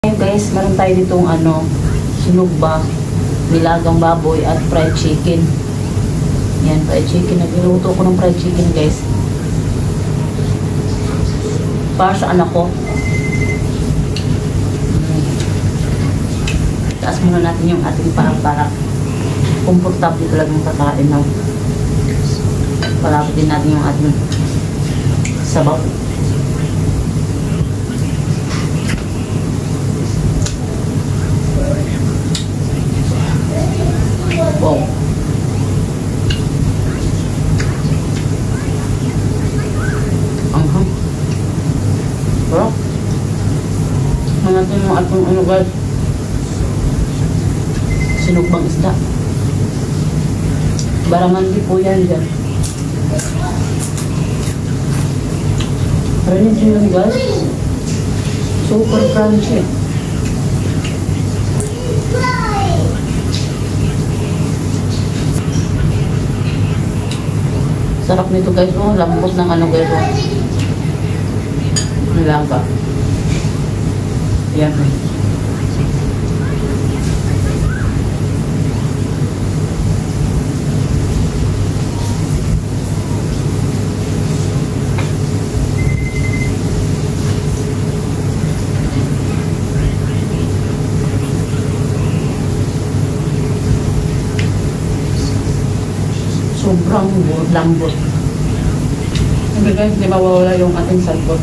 Ngayon guys, meron tayo ditong sinugba, nilagang baboy at fried chicken. Yan, fried chicken. Nagluto ko ng fried chicken guys. Para sa anak ko. Taas muna natin yung ating para komportable talagang kakain ng. Palapit din natin yung ating sabaw. Wow. Anghang. Bro. Natin mo atong guys. Sinugbang isda. Baramandi po yan dyan. Rinig nyo yun guys. Super crunchy. Sarap nito guys, oh, lambot ng guys, oh. Nilaga. Yan. Sobrang lambot. Hindi guys, di mawawala yung ating salbot.